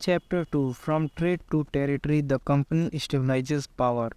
Chapter 2. From Trade to Territory, the company stabilizes power.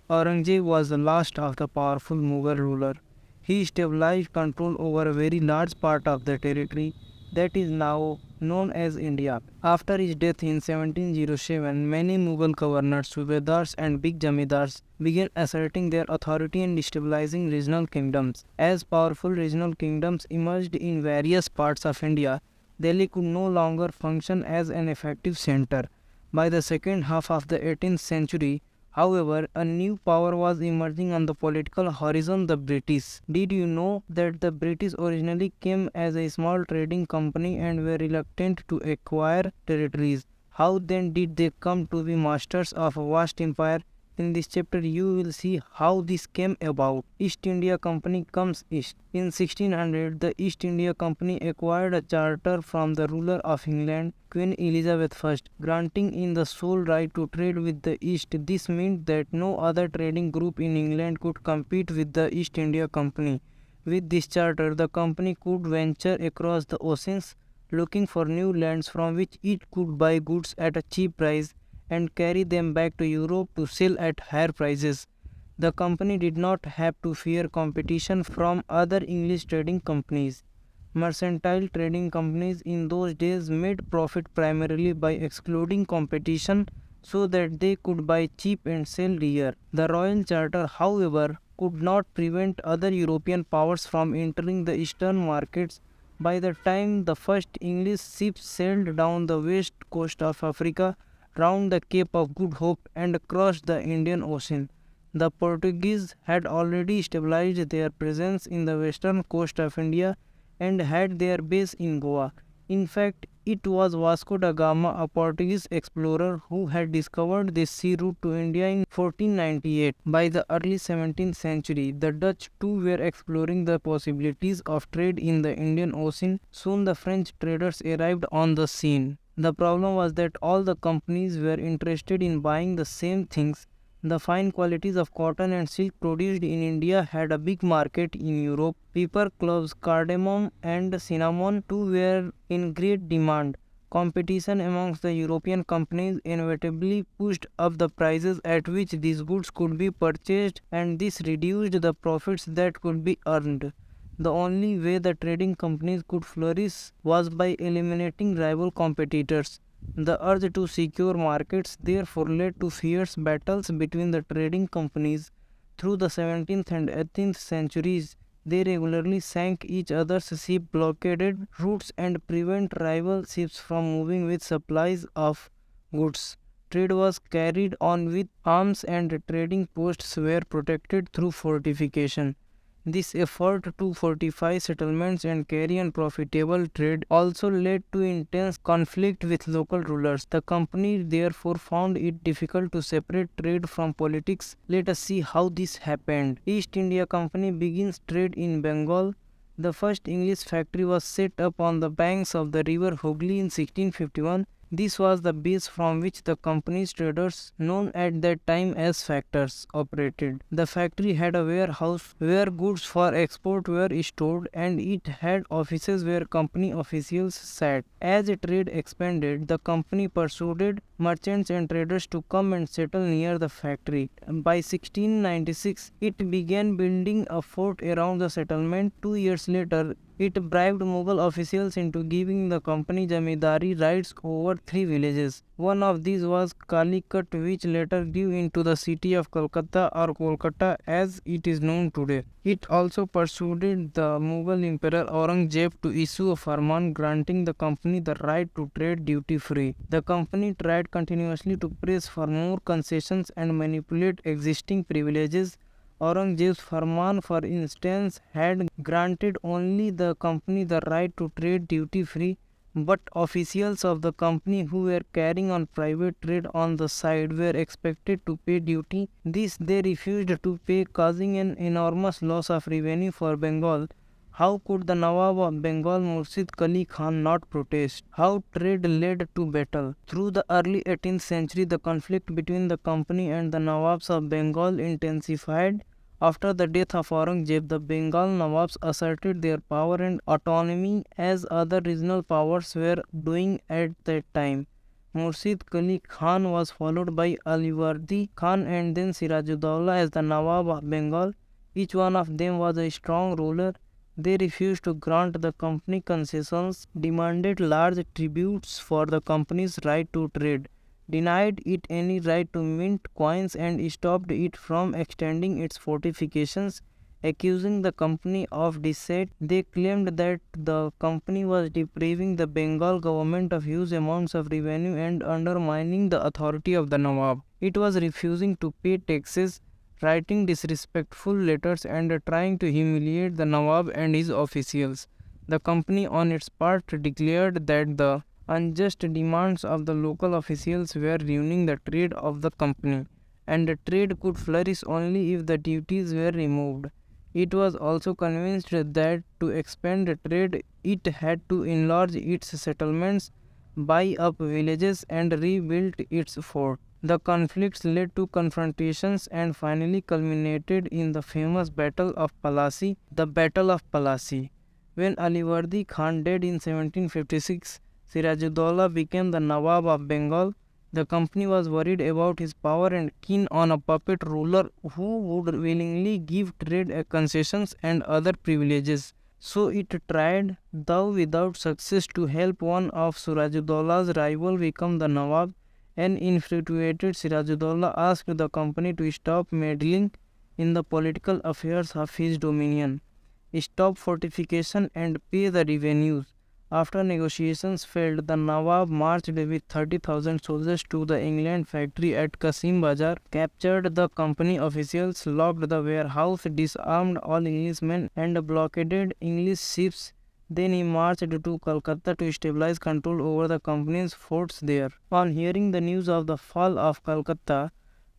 Aurangzeb was the last of the powerful Mughal ruler. He stabilized control over a very large part of the territory that is now known as India. After his death in 1707, many Mughal governors, subedars and big jamidars began asserting their authority and stabilizing regional kingdoms. As powerful regional kingdoms emerged in various parts of India, Delhi could no longer function as an effective center. By the second half of the 18th century, however, a new power was emerging on the political horizon: the British. Did you know that the British originally came as a small trading company and were reluctant to acquire territories? How then did they come to be masters of a vast empire? In this chapter, you will see how this came about. East India Company comes east. In 1600, the East India Company acquired a charter from the ruler of England, Queen Elizabeth I, granting it the sole right to trade with the East. This meant that no other trading group in England could compete with the East India Company. With this charter, the company could venture across the oceans, looking for new lands from which it could buy goods at a cheap price and carry them back to Europe to sell at higher prices. The company did not have to fear competition from other English trading companies. Mercantile trading companies in those days made profit primarily by excluding competition so that they could buy cheap and sell dear. The Royal Charter, however, could not prevent other European powers from entering the eastern markets. By the time the first English ships sailed down the west coast of Africa, round the Cape of Good Hope and across the Indian Ocean, the Portuguese had already stabilized their presence in the western coast of India and had their base in Goa. In fact, it was Vasco da Gama, a Portuguese explorer, who had discovered this sea route to India in 1498. By the early 17th century, the Dutch too were exploring the possibilities of trade in the Indian Ocean. Soon the French traders arrived on the scene. The problem was that all the companies were interested in buying the same things. The fine qualities of cotton and silk produced in India had a big market in Europe. Pepper, cloves, cardamom and cinnamon too were in great demand. Competition amongst the European companies inevitably pushed up the prices at which these goods could be purchased, and this reduced the profits that could be earned. The only way the trading companies could flourish was by eliminating rival competitors. The urge to secure markets therefore led to fierce battles between the trading companies. Through the 17th and 18th centuries, they regularly sank each other's ships, blockaded routes, and prevented rival ships from moving with supplies of goods. Trade was carried on with arms, and trading posts were protected through fortification. This effort to fortify settlements and carry on profitable trade also led to intense conflict with local rulers. The company therefore found it difficult to separate trade from politics. Let us see how this happened. East India Company begins trade in Bengal. The first English factory was set up on the banks of the river Hooghly in 1651. This was the base from which the company's traders, known at that time as factors, operated. The factory had a warehouse where goods for export were stored, and it had offices where company officials sat. As trade expanded, the company persuaded merchants and traders to come and settle near the factory. By 1696, it began building a fort around the settlement. 2 years later, it bribed Mughal officials into giving the company jamidari rights over 3 villages. One of these was Calicut, which later grew into the city of Calcutta, or Kolkata as it is known today. It also persuaded the Mughal Emperor Aurangzeb to issue a farman granting the company the right to trade duty-free. The company tried continuously to press for more concessions and manipulate existing privileges. Aurangzeb's farman, for instance, had granted only the company the right to trade duty-free, but officials of the company who were carrying on private trade on the side were expected to pay duty. This they refused to pay, causing an enormous loss of revenue for Bengal. How could the Nawab of Bengal, Murshid Qali Khan, not protest? How trade led to battle? Through the early 18th century, the conflict between the company and the Nawabs of Bengal intensified. After the death of Aurangzeb, the Bengal Nawabs asserted their power and autonomy as other regional powers were doing at that time. Murshid Qali Khan was followed by Alivardi Khan and then Sirajuddaula as the Nawab of Bengal. Each one of them was a strong ruler. They refused to grant the company concessions, demanded large tributes for the company's right to trade, denied it any right to mint coins, and stopped it from extending its fortifications. Accusing the company of deceit, they claimed that the company was depriving the Bengal government of huge amounts of revenue and undermining the authority of the Nawab. It was refusing to pay taxes, writing disrespectful letters, and trying to humiliate the Nawab and his officials. The company, on its part, declared that the unjust demands of the local officials were ruining the trade of the company, and the trade could flourish only if the duties were removed. It was also convinced that to expand trade, it had to enlarge its settlements, buy up villages, and rebuild its fort. The conflicts led to confrontations and finally culminated in the famous Battle of Palasi. The Battle of Palasi. When Alivardi Khan died in 1756, Sirajuddaula became the Nawab of Bengal. The company was worried about his power and keen on a puppet ruler who would willingly give trade concessions and other privileges. So it tried, though without success, to help one of Sirajuddaula's rivals become the Nawab. An infatuated Sirajuddaula asked the company to stop meddling in the political affairs of his dominion, stop fortification, and pay the revenues. After negotiations failed, the Nawab marched with 30,000 soldiers to the England factory at Kasim Bazar, captured the company officials, locked the warehouse, disarmed all Englishmen, and blockaded English ships. Then he marched to Calcutta to stabilize control over the company's forts there. On hearing the news of the fall of Calcutta,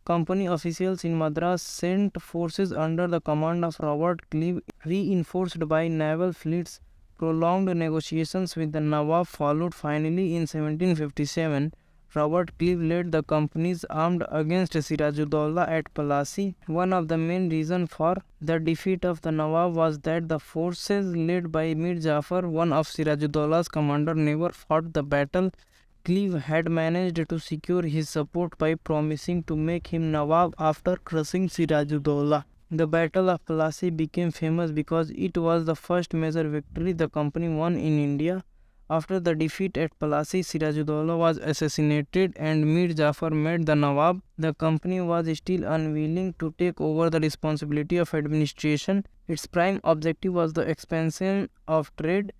company officials in Madras sent forces under the command of Robert Clive, reinforced by naval fleets. Prolonged negotiations with the Nawab followed. Finally, in 1757, Robert Clive led the companies armed against Sirajuddaula at Palasi. One of the main reasons for the defeat of the Nawab was that the forces led by Mir Jafar, one of Sirajuddaula's commanders, never fought the battle. Clive had managed to secure his support by promising to make him Nawab after crushing Sirajuddaula. The Battle of Plassey became famous because it was the first major victory the company won in India. After the defeat at Plassey, Sirajuddaula was assassinated and Mir Jafar made the Nawab. The company was still unwilling to take over the responsibility of administration. Its prime objective was the expansion of trade.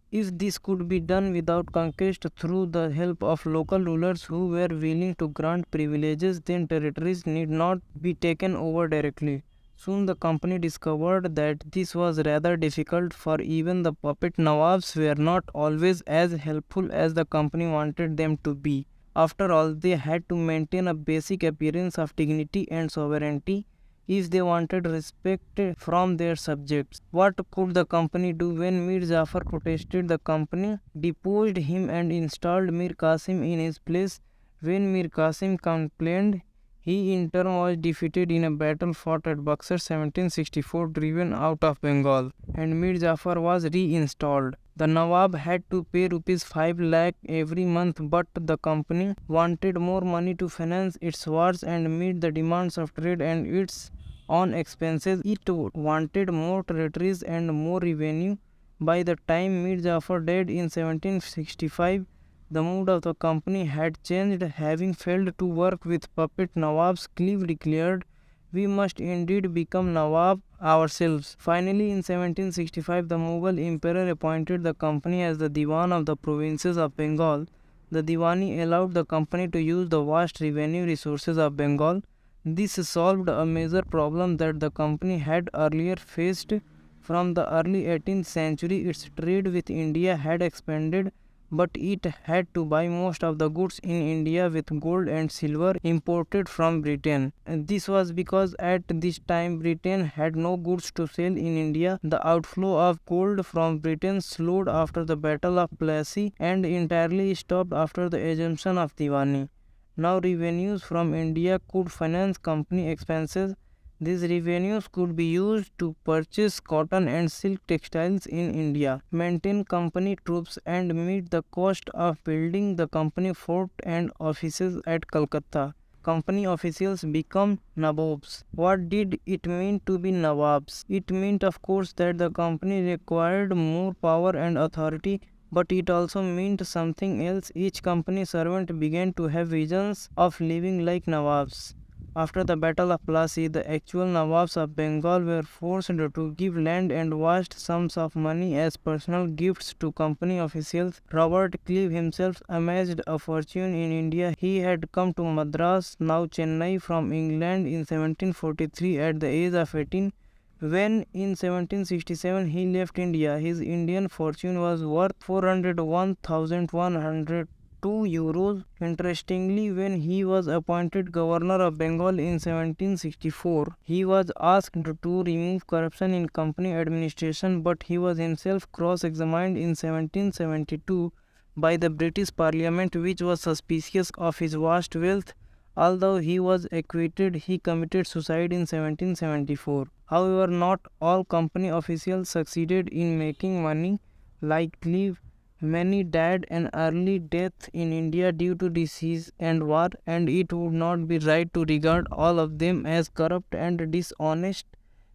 If this could be done without conquest through the help of local rulers who were willing to grant privileges, then territories need not be taken over directly. Soon the company discovered that this was rather difficult, for even the puppet Nawabs were not always as helpful as the company wanted them to be. After all, they had to maintain a basic appearance of dignity and sovereignty if they wanted respect from their subjects. What could the company do when Mir Jafar protested? The company deposed him and installed Mir Qasim in his place. When Mir Qasim complained, he in turn was defeated in a battle fought at Buxar 1764, driven out of Bengal, and Mir Jafar was reinstalled. The Nawab had to pay rupees 5 lakh every month, but the company wanted more money to finance its wars and meet the demands of trade and its own expenses. It wanted more territories and more revenue. By the time Mir Jafar died in 1765, the mood of the company had changed. Having failed to work with puppet Nawabs, Clive declared, "We must indeed become Nawab ourselves." Finally, in 1765, the Mughal emperor appointed the company as the Diwan of the provinces of Bengal. The Diwani allowed the company to use the vast revenue resources of Bengal. This solved a major problem that the company had earlier faced. From the early 18th century, its trade with India had expanded, but it had to buy most of the goods in India with gold and silver imported from Britain. This was because at this time Britain had no goods to sell in India. The outflow of gold from Britain slowed after the Battle of Plassey and entirely stopped after the assumption of Diwani. Now revenues from India could finance company expenses. These revenues could be used to purchase cotton and silk textiles in India, maintain company troops, and meet the cost of building the company fort and offices at Calcutta. Company officials become Nawabs. What did it mean to be Nawabs? It meant, of course, that the company required more power and authority, but it also meant something else. Each company servant began to have visions of living like Nawabs. After the Battle of Plassey, the actual Nawabs of Bengal were forced to give land and vast sums of money as personal gifts to company officials. Robert Clive himself amassed a fortune in India. He had come to Madras, now Chennai, from England in 1743 at the age of 18. When in 1767 he left India, his Indian fortune was worth 401,102 euros. Interestingly, when he was appointed governor of Bengal in 1764, he was asked to remove corruption in company administration, but he was himself cross-examined in 1772 by the British Parliament, which was suspicious of his vast wealth. Although he was acquitted, he committed suicide in 1774. However, not all company officials succeeded in making money. Like Clive, many died an early death in India due to disease and war, and it would not be right to regard all of them as corrupt and dishonest.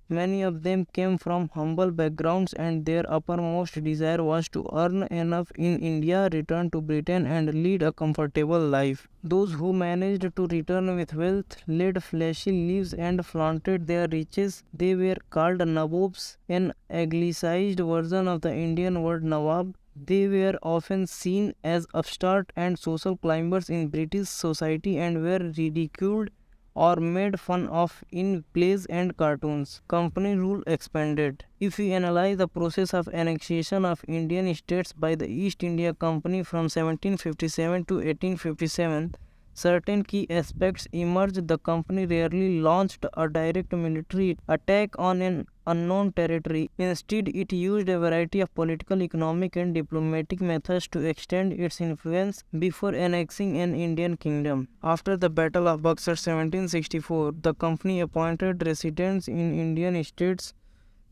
Many of them came from humble backgrounds, and their uppermost desire was to earn enough in India, return to Britain, and lead a comfortable life. Those who managed to return with wealth led flashy lives and flaunted their riches. They were called Nawabs, an anglicized version of the Indian word Nawab. They were often seen as upstart and social climbers in British society and were ridiculed or made fun of in plays and cartoons. Company rule expanded. If we analyze the process of annexation of Indian states by the East India Company from 1757 to 1857, certain key aspects emerged. The company rarely launched a direct military attack on an unknown territory. Instead, it used a variety of political, economic, and diplomatic methods to extend its influence before annexing an Indian kingdom. After the Battle of Buxar 1764, the company appointed residents in Indian states.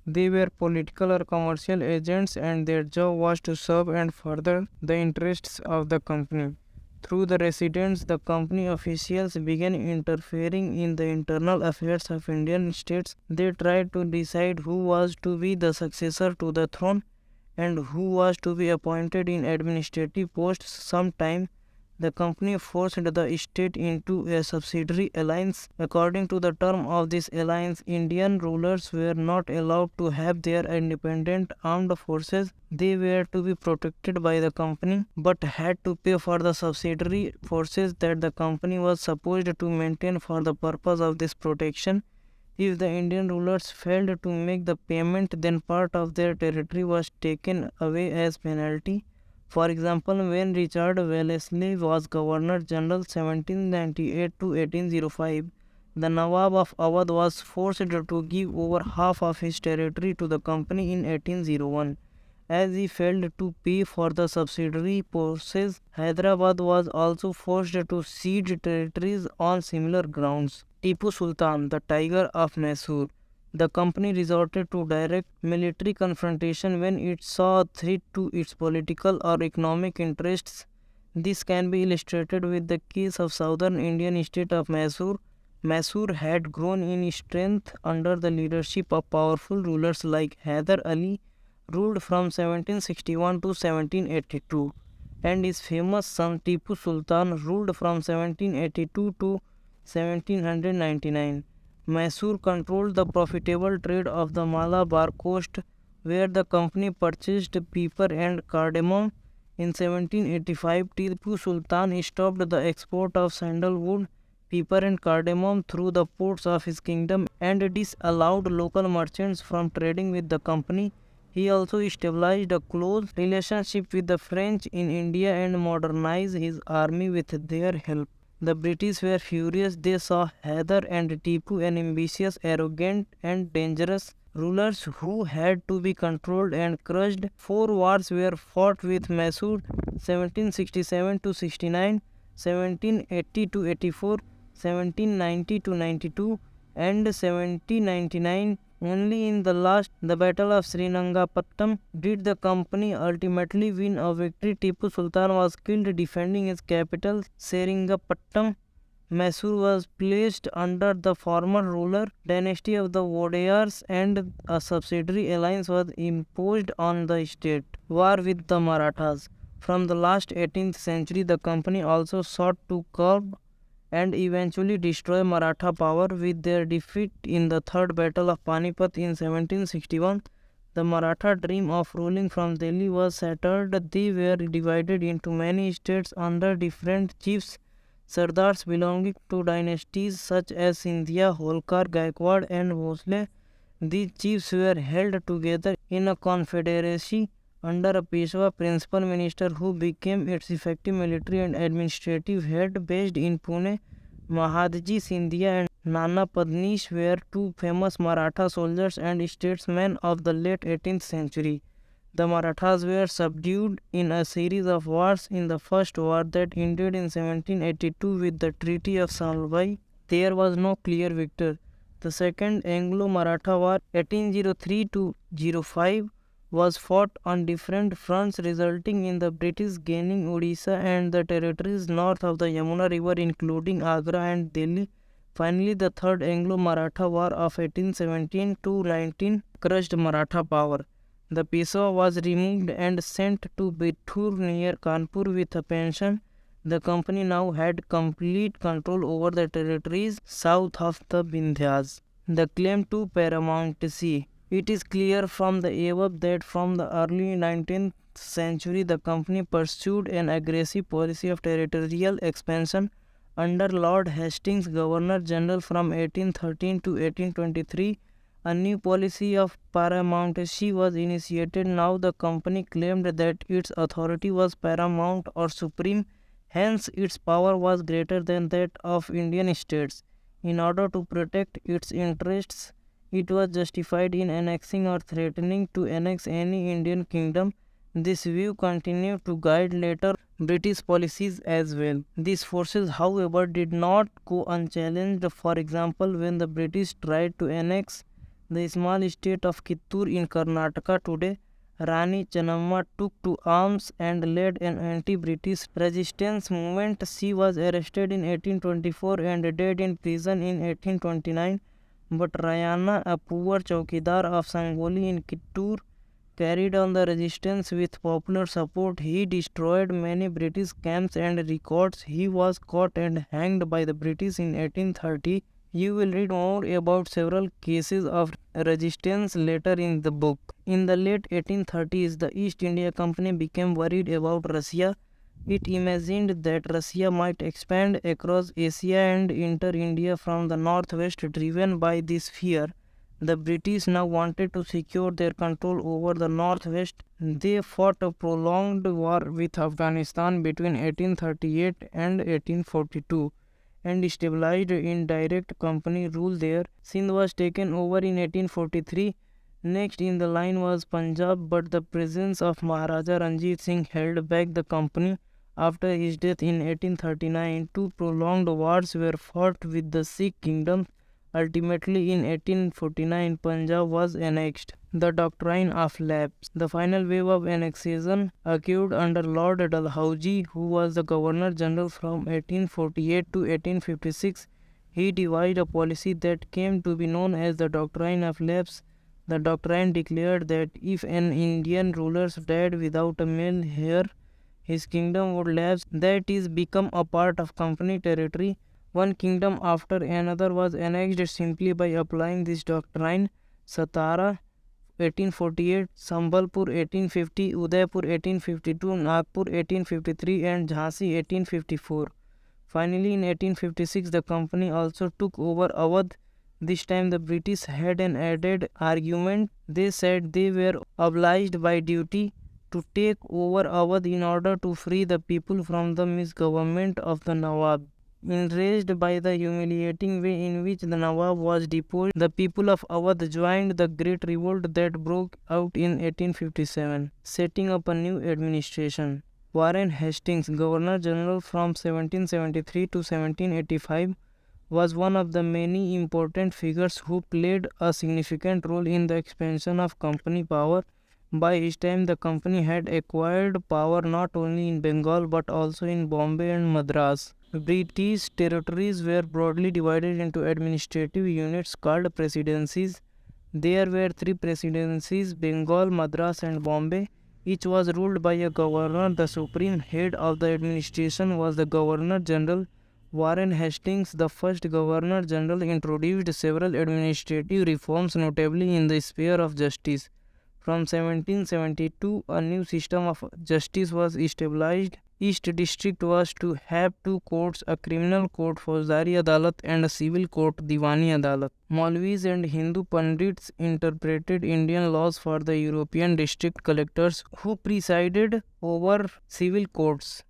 They were political or commercial agents, and their job was to serve and further the interests of the company. Through the residents, the company officials began interfering in the internal affairs of Indian states. They tried to decide who was to be the successor to the throne and who was to be appointed in administrative posts. Sometime the company forced the state into a subsidiary alliance. According to the term of this alliance, Indian rulers were not allowed to have their independent armed forces. They were to be protected by the company, but had to pay for the subsidiary forces that the company was supposed to maintain for the purpose of this protection. If the Indian rulers failed to make the payment, then part of their territory was taken away as penalty. For example, when Richard Wellesley was Governor General 1798 to 1805, the Nawab of Awadh was forced to give over half of his territory to the company in 1801. As he failed to pay for the subsidiary forces, Hyderabad was also forced to cede territories on similar grounds. Tipu Sultan, the Tiger of Mysore. The company resorted to direct military confrontation when it saw a threat to its political or economic interests. This can be illustrated with the case of southern Indian state of Mysore. Mysore had grown in strength under the leadership of powerful rulers like Hyder Ali, ruled from 1761 to 1782, and his famous son Tipu Sultan ruled from 1782 to 1799. Mysore controlled the profitable trade of the Malabar coast, where the company purchased pepper and cardamom. In 1785, Tipu Sultan stopped the export of sandalwood, pepper and cardamom through the ports of his kingdom and disallowed local merchants from trading with the company. He also established a close relationship with the French in India and modernized his army with their help. The British were furious. They saw Hyder and Tipu an ambitious, arrogant, and dangerous rulers who had to be controlled and crushed. 4 wars were fought with Mysore: 1767 to 69, 1780 to 84, 1790 to 92, and 1799. Only in the Battle of Serinangapattam, did the company ultimately win a victory. Tipu Sultan was killed defending his capital, Seringamapattam. Mysore was placed under the former ruler dynasty of the Wadayars, and a subsidiary alliance was imposed on the state. War with the Marathas. From the last 18th century, the company also sought to curb and eventually destroy Maratha power. With their defeat in the Third Battle of Panipat in 1761. The Maratha dream of ruling from Delhi was shattered. They were divided into many states under different chiefs. Sardars belonging to dynasties such as Sindhia, Holkar, Gaikwad and Bhosle. These chiefs were held together in a confederacy under a Peshwa principal minister who became its effective military and administrative head. Based in Pune, Mahadji Sindhia and Nana Padnish were two famous Maratha soldiers and statesmen of the late 18th century. The Marathas were subdued in a series of wars. In the first war, that ended in 1782 with the Treaty of Salbai, there was no clear victor. The Second Anglo-Maratha War, 1803–05, was fought on different fronts, resulting in the British gaining Odisha and the territories north of the Yamuna River, including Agra and Delhi. Finally, the Third Anglo-Maratha War of 1817–19 crushed Maratha power. The Peshwa was removed and sent to Bithur near Kanpur with a pension. The company now had complete control over the territories south of the Vindhyas. The claim to paramountcy. It is clear from the above that from the early 19th century the company pursued an aggressive policy of territorial expansion. Under Lord Hastings, Governor General from 1813 to 1823, a new policy of paramountcy was initiated. Now the company claimed that its authority was paramount or supreme, hence its power was greater than that of Indian states. In order to protect its interests, it was justified in annexing or threatening to annex any Indian kingdom. This view continued to guide later British policies as well. These forces, however, did not go unchallenged. For example, when the British tried to annex the small state of Kittur in Karnataka today, Rani Channamma took to arms and led an anti-British resistance movement. She was arrested in 1824 and died in prison in 1829. But Rayana, a poor chowkidar of Sangoli in Kittur, carried on the resistance with popular support. He destroyed many British camps and records. He was caught and hanged by the British in 1830. You will read more about several cases of resistance later in the book. In the late 1830s, the East India Company became worried about Russia. It imagined that Russia might expand across Asia and enter India from the northwest. Driven by this fear, the British now wanted to secure their control over the northwest. They fought a prolonged war with Afghanistan between 1838 and 1842 and established indirect company rule there. Sindh was taken over in 1843. Next in the line was Punjab, but the presence of Maharaja Ranjit Singh held back the company. After his death in 1839, two prolonged wars were fought with the Sikh kingdoms. Ultimately, in 1849, Punjab was annexed. The doctrine of lapse. The final wave of annexation occurred under Lord Dalhousie, who was the Governor General from 1848 to 1856. He devised a policy that came to be known as the doctrine of lapse. The doctrine declared that if an Indian ruler died without a male heir, his kingdom would lapse, that is, become a part of company territory. One kingdom after another was annexed simply by applying this doctrine. Satara 1848, Sambalpur 1850, Udaipur 1852, Nagpur 1853 and Jhansi 1854. Finally, in 1856, the company also took over Awadh. This time the British had an added argument. They said they were obliged by duty to take over Awadh in order to free the people from the misgovernment of the Nawab. Enraged by the humiliating way in which the Nawab was deposed, the people of Awadh joined the great revolt that broke out in 1857, setting up a new administration. Warren Hastings, Governor General from 1773 to 1785, was one of the many important figures who played a significant role in the expansion of company power. By this time, the company had acquired power not only in Bengal but also in Bombay and Madras. British territories were broadly divided into administrative units called presidencies. There were three presidencies: Bengal, Madras, and Bombay. Each was ruled by a governor. The supreme head of the administration was the Governor General. Warren Hastings, the first Governor General, introduced several administrative reforms, notably in the sphere of justice. From 1772, a new system of justice was established. Each district was to have two courts, a criminal court, Fauzdari Adalat, and a civil court, Diwani Adalat. Maulvis and Hindu Pandits interpreted Indian laws for the European district collectors, who presided over civil courts.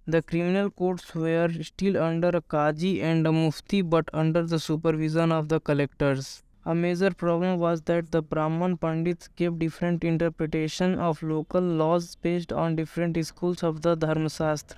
The criminal courts were still under a Qazi and a Mufti, but under the supervision of the collectors. A major problem was that the Brahman Pandits gave different interpretation of local laws based on different schools of the Dharmasastra.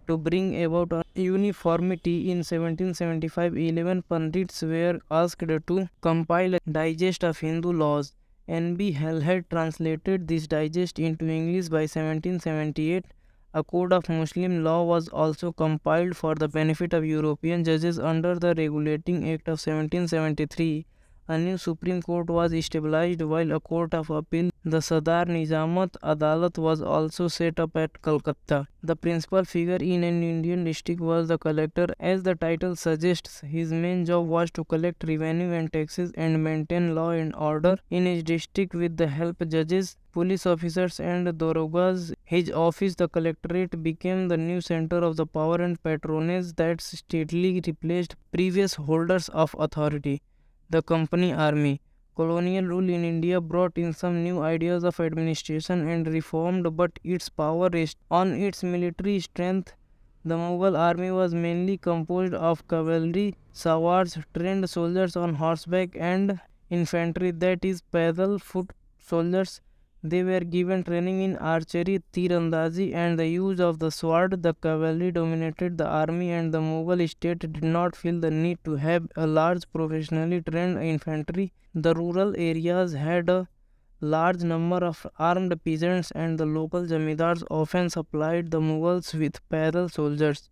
To bring about a uniformity, in 1775, 11 Pandits were asked to compile a digest of Hindu laws. N.B. Hall had translated this digest into English by 1778. A code of Muslim law was also compiled for the benefit of European judges under the Regulating Act of 1773. A new Supreme Court was established, while a Court of Appeal, the Sadar Nizamat Adalat, was also set up at Calcutta. The principal figure in an Indian district was the collector. As the title suggests, his main job was to collect revenue and taxes and maintain law and order in his district with the help of judges, police officers, and darogas. His office, the collectorate, became the new center of the power and patronage that steadily replaced previous holders of authority. The Company Army. Colonial rule in India brought in some new ideas of administration and reformed, but its power rested on its military strength. The Mughal army was mainly composed of cavalry, sawars, trained soldiers on horseback, and infantry, that is, pedal foot soldiers. They were given training in archery, tir-andazi, and the use of the sword. The cavalry dominated the army, and the Mughal state did not feel the need to have a large professionally trained infantry. The rural areas had a large number of armed peasants, and the local jamidars often supplied the Mughals with pedal soldiers.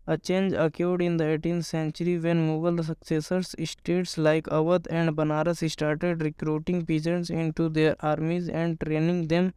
A change occurred in the 18th century when Mughal successors, states like Awadh and Banaras, started recruiting peasants into their armies and training them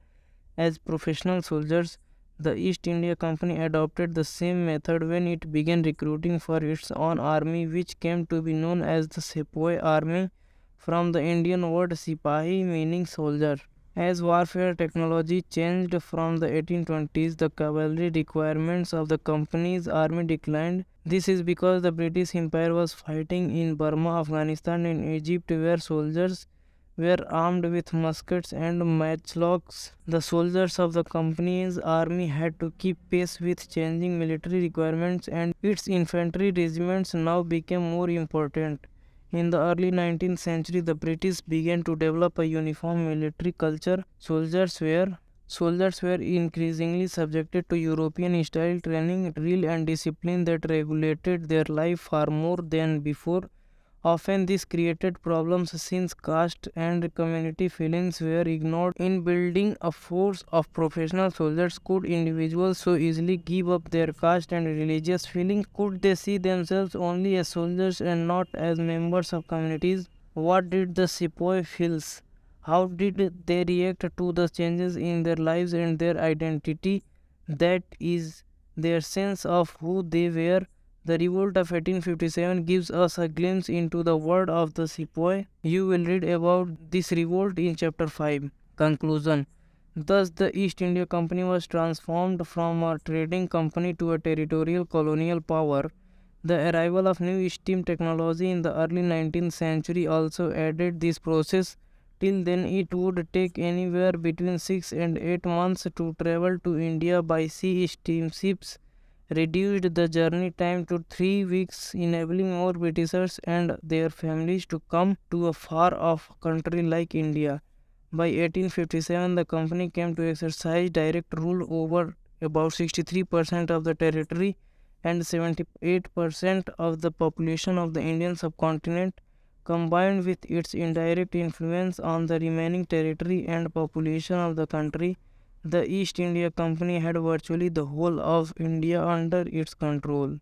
as professional soldiers. The East India Company adopted the same method when it began recruiting for its own army, which came to be known as the Sepoy Army, from the Indian word Sipahi, meaning soldier. As warfare technology changed from the 1820s, the cavalry requirements of the company's army declined. This is because the British Empire was fighting in Burma, Afghanistan, and Egypt, where soldiers were armed with muskets and matchlocks. The soldiers of the company's army had to keep pace with changing military requirements, and its infantry regiments now became more important. In the early 19th century, the British began to develop a uniform military culture. Soldiers were increasingly subjected to European-style training, drill, and discipline that regulated their life far more than before. Often this created problems since caste and community feelings were ignored in building a force of professional soldiers. Could individuals so easily give up their caste and religious feelings? Could they see themselves only as soldiers and not as members of communities? What did the sepoy feel? How did they react to the changes in their lives and their identity? That is, their sense of who they were. The revolt of 1857 gives us a glimpse into the world of the sepoy. You will read about this revolt in chapter 5. Conclusion. Thus, the East India Company was transformed from a trading company to a territorial colonial power. The arrival of new steam technology in the early 19th century also aided this process. Till then, it would take anywhere between 6 and 8 months to travel to India by sea. Steamships reduced the journey time to 3 weeks, enabling more Britishers and their families to come to a far-off country like India. By 1857, the company came to exercise direct rule over about 63% of the territory, and 78% of the population of the Indian subcontinent, combined with its indirect influence on the remaining territory and population of the country, the East India Company had virtually the whole of India under its control.